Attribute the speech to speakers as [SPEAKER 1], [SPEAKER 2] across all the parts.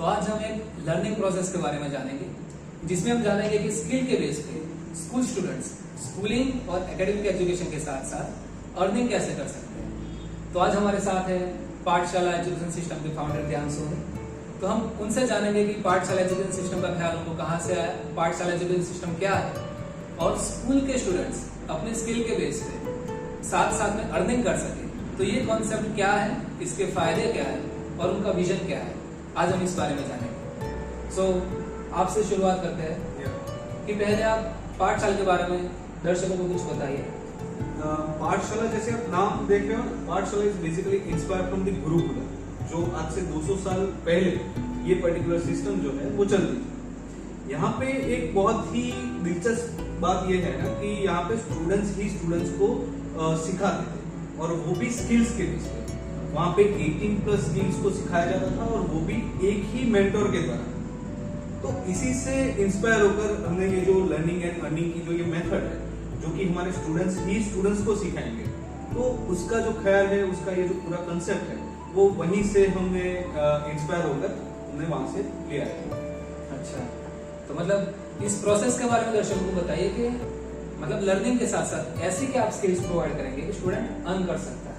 [SPEAKER 1] तो आज हम एक लर्निंग प्रोसेस के बारे में जानेंगे, जिसमें हम जानेंगे कि स्किल के बेस पे स्कूल स्टूडेंट्स स्कूलिंग और एकेडमिक एजुकेशन के साथ साथ अर्निंग कैसे कर सकते हैं। तो आज हमारे साथ है पाठशाला एजुकेशन सिस्टम के फाउंडर ध्यानसु हैं। तो हम उनसे जानेंगे कि पाठशाला एजुकेशन सिस्टम का ख्याल उनको कहाँ से आया, पाठशाला एजुकेशन सिस्टम क्या है और स्कूल के स्टूडेंट्स अपने स्किल के बेस पे साथ साथ में अर्निंग कर सके। तो ये कॉन्सेप्ट क्या है, इसके फायदे क्या है और उनका विजन क्या है, आज हम इस बारे में जानेंगे। सो आपसे शुरुआत करते हैं कि पहले आप पाठशाला के बारे में दर्शकों को कुछ बताइए।
[SPEAKER 2] पाठशाला, जैसे आप नाम देख रहे हो, पाठशाला is basically inspire from the Gurukul, जो आज से 200 साल पहले ये पर्टिकुलर सिस्टम जो है वो चलती थी। यहाँ पे एक बहुत ही दिलचस्प बात ये है ना कि यहाँ पे स्टूडेंट्स ही स्टूडेंट्स को सिखाते थे, और वो भी स्किल्स के बेस पे। वहाँ पे 18+ स्किल्स को सिखाया जाता था, और वो भी एक ही मेंटोर के द्वारा। तो इसी से इंस्पायर होकर हमने ये जो लर्निंग एंड अर्निंग की जो ये मेथड है, जो कि हमारे स्टूडेंट्स ही स्टूडेंट्स को सिखाएंगे, तो उसका जो ख्याल है, उसका ये जो पूरा कंसेप्ट है, वो वहीं से हमने इंस्पायर होकर हमने वहां से लिया है।
[SPEAKER 1] अच्छा, तो मतलब इस प्रोसेस के बारे में दर्शकों को बताइए कि मतलब लर्निंग के साथ साथ ऐसी क्या आप स्किल्स प्रोवाइड करेंगे कि स्टूडेंट अर्न कर सकता है।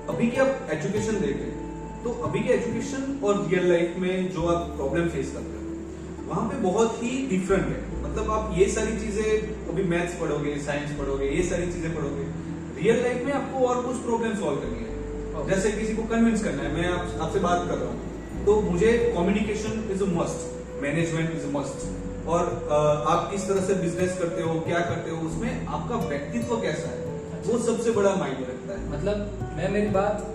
[SPEAKER 2] अभी की आप एजुकेशन देख रहे हैं, तो अभी के एजुकेशन और रियल लाइफ में जो आप प्रॉब्लम फेस करते हो, वहां पे बहुत ही डिफरेंट है। मतलब आप ये सारी चीजें अभी मैथ्स पढ़ोगे, साइंस पढ़ोगे, ये सारी चीजें पढ़ोगे, रियल लाइफ में आपको और कुछ प्रॉब्लम सॉल्व करनी है। जैसे किसी को कन्विंस करना है, मैं आपसे बात कर रहा हूँ, तो मुझे communication is a must, management is a must, और आप किस तरह से बिजनेस करते हो, क्या करते हो, उसमें आपका व्यक्तित्व कैसा है, वो सबसे बड़ा मायने रखता है।
[SPEAKER 1] मतलब मैं मेरी बात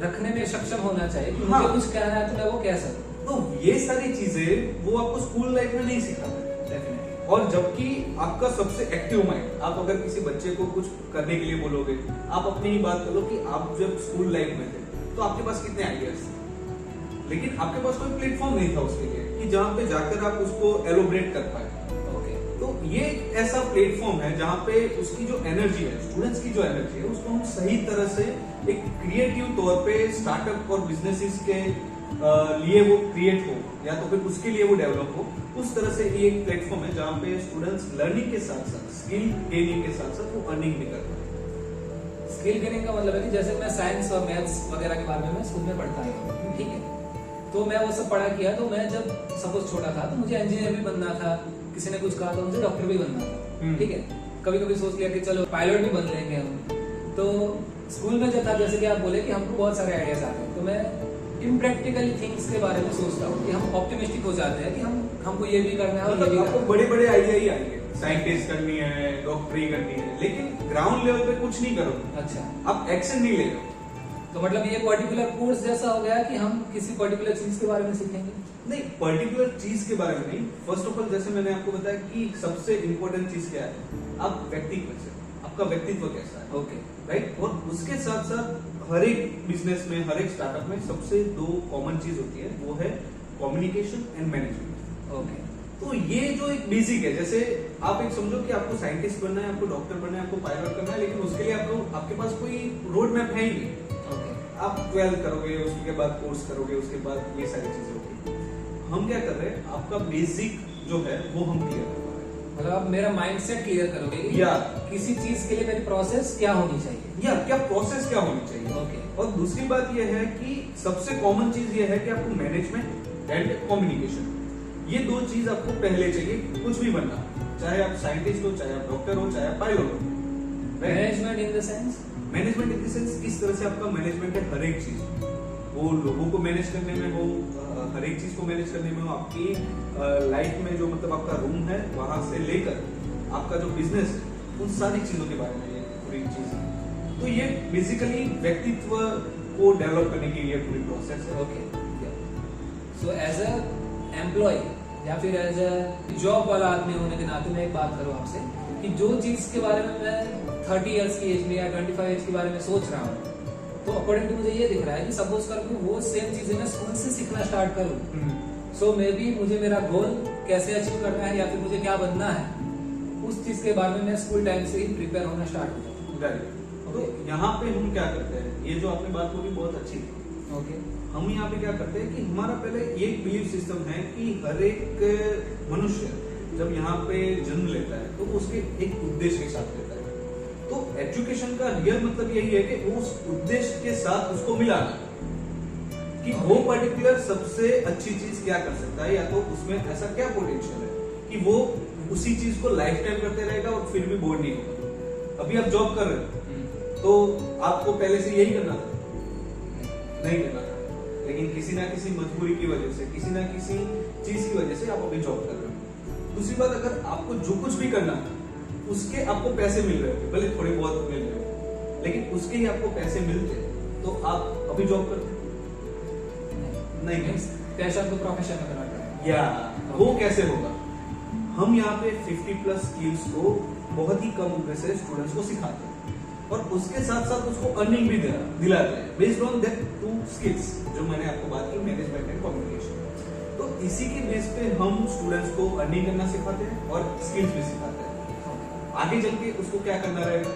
[SPEAKER 1] रखने में सक्षम होना चाहिए कि
[SPEAKER 2] हाँ।
[SPEAKER 1] मुझे कुछ कहना है तो मैं वो कह सकूं।
[SPEAKER 2] तो ये सारी चीजें वो आपको स्कूल लाइफ में नहीं सिखाता है। और जबकि आपका सबसे एक्टिव माइंड, आप अगर किसी बच्चे को कुछ करने के लिए बोलोगे, आप अपनी ही बात करो कि आप जब स्कूल लाइफ में थे तो आपके पास कितने आइडियाज थे, लेकिन आपके पास कोई प्लेटफॉर्म नहीं था उसके लिए कि जहां पे जाकर आप उसको एलोबरेट कर पाए।
[SPEAKER 1] ओके,
[SPEAKER 2] तो ये एक ऐसा प्लेटफॉर्म है जहां पे उसकी जो एनर्जी है, स्टूडेंट्स की जो एनर्जी है, उसको हम सही तरह से एक क्रिएटिव तौर पे स्टार्टअप और बिजनेसेस के लिए वो क्रिएट हो, या तो फिर उसके लिए वो डेवलप हो, उस तरह से ये एक प्लेटफॉर्म है जहां पे स्टूडेंट्स लर्निंग के साथ साथ स्किल गेनिंग के साथ साथ वो अर्निंग भी करते हैं।
[SPEAKER 1] स्किल गेनिंग का मतलब है कि जैसे मैं साइंस और मैथ्स वगैरह के बारे में मैं स्कूल में पढ़ता हूँ, ठीक है, तो मैं वो सब पढ़ा किया। तो मैं जब सपोज छोटा था तो मुझे इंजीनियर भी बनना था, किसी ने कुछ कहा तो मुझे डॉक्टर भी बनना था, ठीक है। कभी कभी सोच लिया कि चलो पायलट भी बन लेंगे हम। तो स्कूल में जब था, जैसे कि आप बोले कि हमको बहुत सारे आइडियाज आते हैं, तो मैं इम्प्रैक्टिकल थिंग्स के बारे में सोचता हूँ कि हम ऑप्टिमिस्टिक हो जाते हैं कि हमको ये भी करना है और ये भी
[SPEAKER 2] आपको बड़े बड़े आइडिया ही आएंगे, साइंटिस्ट करनी है, डॉक्टरी करनी है, लेकिन ग्राउंड लेवल पे कुछ नहीं करोगे।
[SPEAKER 1] अच्छा,
[SPEAKER 2] आप एक्शन नहीं ले रहे हो।
[SPEAKER 1] तो मतलब ये पर्टिकुलर कोर्स जैसा हो गया कि हम किसी पर्टिकुलर चीज के बारे में सीखेंगे।
[SPEAKER 2] नहीं, पर्टिकुलर चीज के बारे में नहीं। फर्स्ट ऑफ ऑल, जैसे मैंने आपको बताया कि सबसे इंपॉर्टेंट चीज क्या है, आप व्यक्तित्व से, आपका व्यक्तित्व कैसा है,
[SPEAKER 1] ओके,
[SPEAKER 2] राइट। और उसके साथ साथ हर एक बिजनेस में, हर एक स्टार्टअप में सबसे दो कॉमन चीज होती है, वो है कम्युनिकेशन एंड मैनेजमेंट।
[SPEAKER 1] ओके,
[SPEAKER 2] तो ये जो एक बेसिक है, जैसे आप एक समझो कि आपको साइंटिस्ट बनना है, आपको डॉक्टर बनना है, आपको पायलट करना है, लेकिन उसके लिए आपके पास कोई रोड मैप है ही नहीं।
[SPEAKER 1] ओके,
[SPEAKER 2] आप 12 करोगे, उसके बाद कोर्स करोगे, उसके बाद ये सारी चीजें होगी। हम क्या कर रहे हैं, आपका बेसिक जो है वो हम क्लियर कर रहे हैं।
[SPEAKER 1] मतलब आप मेरा माइंडसेट क्लियर करोगे कि
[SPEAKER 2] या
[SPEAKER 1] किसी चीज के लिए मेरी प्रोसेस क्या होनी चाहिए,
[SPEAKER 2] या क्या प्रोसेस क्या होनी चाहिए।
[SPEAKER 1] ओके।
[SPEAKER 2] और दूसरी बात यह है कि सबसे कॉमन चीज ये है कि आपको मैनेजमेंट एंड कम्युनिकेशन, ये दो चीज आपको पहले चाहिए। कुछ भी बनना, चाहे आप साइंटिस्ट हो, चाहे आप डॉक्टर हो, चाहे आप पायलट हो।
[SPEAKER 1] Management in the sense,
[SPEAKER 2] management in the sense किस तरह से आपका मैनेजमेंट है हर एक चीज, वो लोगों को मैनेज करने में हो, हर एक चीज को मैनेज करने में हो, आपकी लाइफ में जो मतलब आपका रूम है वहां से लेकर आपका जो बिजनेस है, उन सारी चीजों के बारे में ये पूरी चीज है। तो ये बेसिकली व्यक्तित्व को डेवलप करने के लिए पूरी प्रोसेस है।
[SPEAKER 1] Okay. So as a employ या फिर एज अ जॉब वाला आदमी होने के नाते मैं एक बात करूं आपसे कि जो चीज के बारे में मैं 30 इयर्स की एज में या 25 इयर्स के बारे में सोच रहा हूँ, तो अकॉर्डिंग टू मुझे ये दिख रहा है कि सपोज कर वो सेम चीजें मैं स्कूल से सीखना स्टार्ट करूँ, सो मे बी मुझे मेरा गोल कैसे अचीव करना है या फिर मुझे क्या बनना है, उस चीज के बारे में मैं स्कूल टाइम से ही प्रिपेयर होना स्टार्ट हो जाता हूँ।
[SPEAKER 2] तो यहाँ पे हम क्या करते हैं, ये जो आपने बात बोली बहुत अच्छी थी।
[SPEAKER 1] ओके।
[SPEAKER 2] हम यहाँ पे क्या करते हैं कि हमारा पहले एक बिलीफ सिस्टम है कि हर एक मनुष्य जब यहाँ पे जन्म लेता है तो वो उसके एक उद्देश्य के साथ लेता है। तो एजुकेशन का रियल मतलब यही है कि उस उद्देश्य के साथ उसको मिलाना कि वो पर्टिकुलर सबसे अच्छी चीज क्या कर सकता है, या तो उसमें ऐसा क्या पोटेंशियल है कि वो उसी चीज को लाइफ टाइम करते रहेगा और फिर भी बोर नहीं होगा। अभी आप जॉब कर रहे हो तो आपको पहले से यही करना था? नहीं करना था, लेकिन किसी ना किसी मजबूरी की वजह से, किसी ना किसी चीज की वजह से आप अभी जॉब कर रहे हो। दूसरी बात, अगर आपको जो कुछ भी करना है उसके आपको पैसे मिल रहे थे, भले थोड़े बहुत मिल रहे हो, लेकिन उसके ही आपको पैसे मिलते तो आप अभी जॉब करते नहीं।
[SPEAKER 1] पैशन को प्रोफेशन में कन्वर्ट करना,
[SPEAKER 2] या वो कैसे होगा? हम यहाँ पे 50+ स्किल्स को बहुत ही कम उम्र से स्टूडेंट्स को सिखाते हैं और उसके साथ साथ उसको अर्निंग भी दिलाते हैं बेस्ड ऑन दैट 2 स्किल्स जो मैंने आपको बात की, मैनेजमेंट एंड कम्युनिकेशन। तो इसी के बेस पे हम स्टूडेंट्स को अर्निंग करना सिखाते हैं और स्किल्स भी सिखाते हैं। आगे चल के उसको क्या करना रहेगा,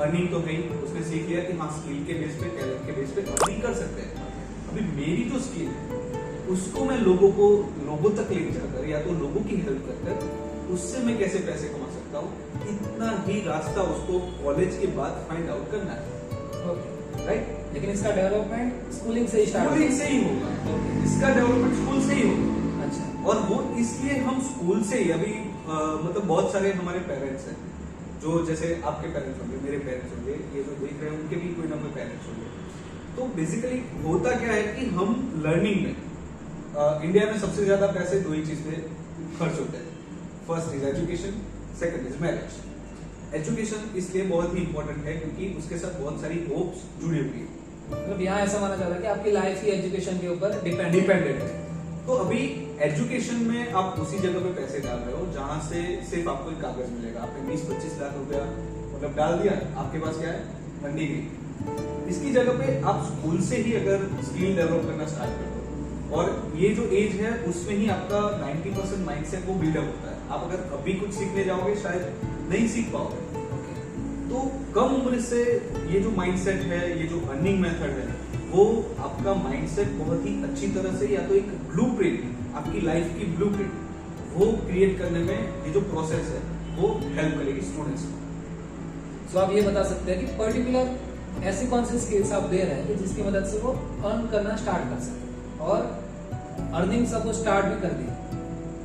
[SPEAKER 2] अर्निंग तो है ही, उसने सीख लिया कि हाँ स्किल के बेस पे, टैलेंट के बेस पे अर्निंग कर सकते हैं। अभी मेरी जो स्किल है उसको मैं लोगों तक लेके जाकर या तो लोगों की हेल्प कर उससे मैं कैसे पैसे कमा सकता हूँ, इतना ही रास्ता उसको कॉलेज के बाद फाइंड आउट करना है। राइट?
[SPEAKER 1] लेकिन इसका डेवलपमेंट स्कूलिंग से ही स्टार्ट
[SPEAKER 2] ही होगा। इसका डेवलपमेंट स्कूल से ही होगा।
[SPEAKER 1] अच्छा।
[SPEAKER 2] और वो इसलिए हम स्कूल से ही अभी मतलब बहुत सारे हमारे पेरेंट्स हैं जो, जैसे आपके पेरेंट्स होंगे, मेरे पेरेंट्स होंगे, ये जो देख रहे हैं उनके भी कोई ना कोई पेरेंट्स होंगे। तो बेसिकली होता क्या है कि हम लर्निंग में इंडिया में सबसे ज्यादा पैसे 2 ही चीज पे खर्च होते हैं। First is education, second is marriage. Education इसलिए बहुत ही इंपॉर्टेंट है क्योंकि उसके साथ बहुत सारी होप्स जुड़ी हुई है।
[SPEAKER 1] मतलब यहाँ ऐसा माना जाता है कि आपकी लाइफ ही एजुकेशन के ऊपर
[SPEAKER 2] डिपेंडेंट है। तो अभी एजुकेशन में आप उसी जगह पे पैसे डाल रहे हो जहां से सिर्फ आपको एक कागज मिलेगा। आपने 20-25 लाख रुपया मतलब डाल दिया, आपके पास क्या है, मंडी गई। इसकी जगह पे आप स्कूल से ही अगर स्किल डेवलप करना स्टार्ट कर दो, और ये जो एज है उसमें ही आपका 90% माइंडसेट वो बिल्डअप होता है। आप अगर अभी कुछ सीखने जाओगे शायद नहीं सीख पाओगे। तो कम उम्र से ये जो माइंडसेट है, ये जो अर्निंग मेथड है, वो आपका माइंडसेट बहुत ही अच्छी तरह से, या तो एक ब्लूप्रिंट, आपकी लाइफ की ब्लूप्रिंट वो क्रिएट करने में ये जो प्रोसेस है वो हेल्प करेगी स्टूडेंट्स को।
[SPEAKER 1] सो आप ये बता सकते हैं कि पर्टिकुलर ऐसी कौन सी स्किल्स आप दे रहे हैं कि जिसकी मदद से वो अर्न करना स्टार्ट कर सके और अर्निंग सब स्टार्ट भी कर दी।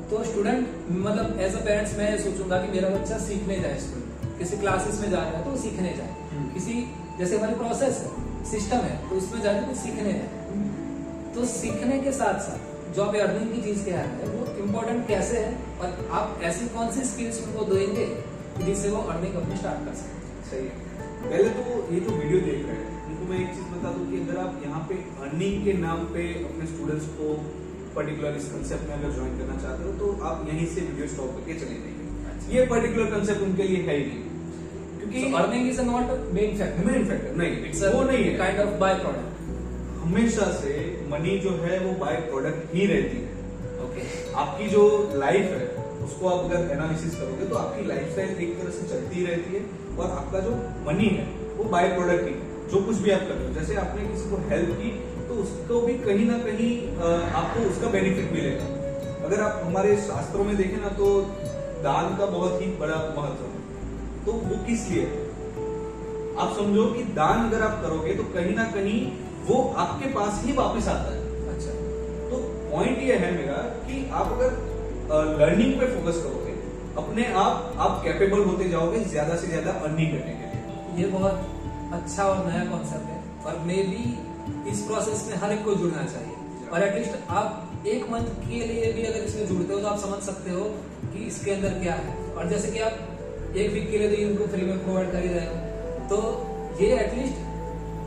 [SPEAKER 1] तो स्टूडेंट मतलब एज अ पेरेंट्स मैं सोचूंगा कि मेरा बच्चा सीखने जाए, स्कूल किसी क्लासेस में जा रहा है तो सीखने जाए, किसी जैसे हमारी प्रोसेस है, सिस्टम है, तो उसमें जाके कुछ सीखने जाए। तो सीखने के साथ साथ जो आप अर्निंग की चीज कह रहे हैं वो इम्पोर्टेंट कैसे है और आप ऐसी कौन सी स्किल्स उनको देंगे जिससे वो अर्निंग अपनी स्टार्ट कर सके।
[SPEAKER 2] सही है। पहले तो ये जो वीडियो देख रहे हैं उनको मैं एक चीज बता दूं कि अगर आप यहाँ पे अर्निंग के नाम पे अपने स्टूडेंट्स को पर्टिकुलर इस कंसेप्ट में अगर ज्वाइन करना चाहते हो तो आप यहीं से वीडियो स्टॉप करके चले जाइए। ये पर्टिकुलर कंसेप्ट उनके लिए है ही नहीं, क्योंकि
[SPEAKER 1] earning is not main factor
[SPEAKER 2] नहीं,
[SPEAKER 1] इट्स
[SPEAKER 2] वो नहीं है,
[SPEAKER 1] काइंड ऑफ बाय प्रोडक्ट।
[SPEAKER 2] हमेशा से मनी जो है वो बाय प्रोडक्ट ही रहती है।
[SPEAKER 1] ओके।
[SPEAKER 2] आपकी जो लाइफ है उसको आप अगर एनालिसिस करोगे तो आपकी लाइफस्टाइल एक तरह से चलती रहती है और आपका जो मनी है वो बाय प्रोडक्ट ही है। जो कुछ भी आप कर रहे हो, जैसे आपने किसी को हेल्प की तो उसको भी कहीं ना कहीं आपको उसका बेनिफिट मिलेगा। अगर आप हमारे शास्त्रों में देखें ना तो दान का बहुत ही बड़ा महत्व है। तो वो किस लिए? आप समझो कि दान अगर आप करोगे तो कहीं ना कहीं वो आपके पास ही वापस आता है।
[SPEAKER 1] अच्छा।
[SPEAKER 2] तो पॉइंट ये है मेरा कि आप अगर लर्निंग पे फोकस करोगे, अपने आप कैपेबल होते जाओगे ज्यादा से ज्यादा अर्निंग करने के लिए।
[SPEAKER 1] ये बहुत अच्छा और नया कॉन्सेप्ट है और मे बी इस प्रोसेस में हर एक को जुड़ना चाहिए। और एटलीस्ट आप 1 मंथ के लिए भी अगर इसमें जुड़ते हो तो आप समझ सकते हो कि इसके अंदर क्या है। और जैसे कि आप 1 वीक के लिए तो इनको फ्री में प्रोवाइड कर ही रहे हो, तो ये एटलीस्ट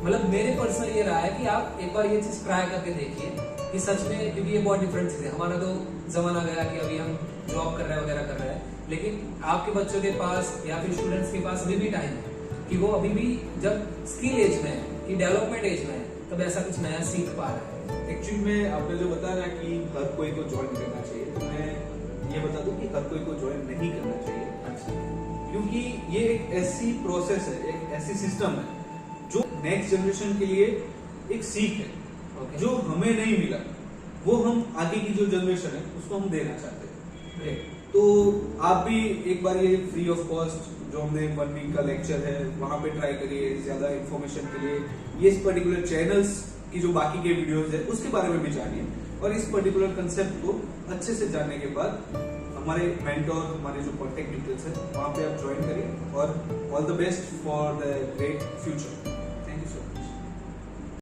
[SPEAKER 1] मतलब मेरे पर्सनल ये रहा है कि आप एक बार ये चीज ट्राई करके देखिए कि सच में, क्योंकि ये बहुत डिफरेंट चीज है। हमारा तो जमाना गया कि अभी हम जॉब कर रहे हैं वगैरह कर रहे हैं, लेकिन आपके बच्चों के पास या फिर स्टूडेंट्स के पास अभी भी टाइम है कि वो अभी भी जब स्किल एज में है, कि डेवलपमेंट एज में है, तब ऐसा कुछ नया सीख पा रहे हैं।
[SPEAKER 2] एक्चुअली में आपने जो बताया ना कि हर कोई को ज्वाइन करना चाहिए, तो मैं ये बता दूं कि हर कोई को ज्वाइन नहीं करना चाहिए।
[SPEAKER 1] अच्छा।
[SPEAKER 2] क्योंकि ये एक ऐसी प्रोसेस है, एक ऐसी सिस्टम है जो नेक्स्ट जनरेशन के लिए एक सीख है।
[SPEAKER 1] Okay.
[SPEAKER 2] जो हमें नहीं मिला वो हम आगे की जो जनरेशन है उसको हम देना चाहते हैं।
[SPEAKER 1] ग्रेट।
[SPEAKER 2] तो आप भी एक बार ये फ्री ऑफ कॉस्ट जो हमने 1 वीक का लेक्चर है वहां पे ट्राई करिए। ज्यादा इन्फॉर्मेशन के लिए ये इस पर्टिकुलर चैनल्स की जो बाकी के वीडियोस है उसके बारे में भी जानिए, और इस पर्टिकुलर कंसेप्ट को अच्छे से जानने के बाद हमारे मेंटोर, हमारे जो कॉन्टेक्ट डिटेल्स है वहां पे आप ज्वाइन करिए, और all the best for the great future.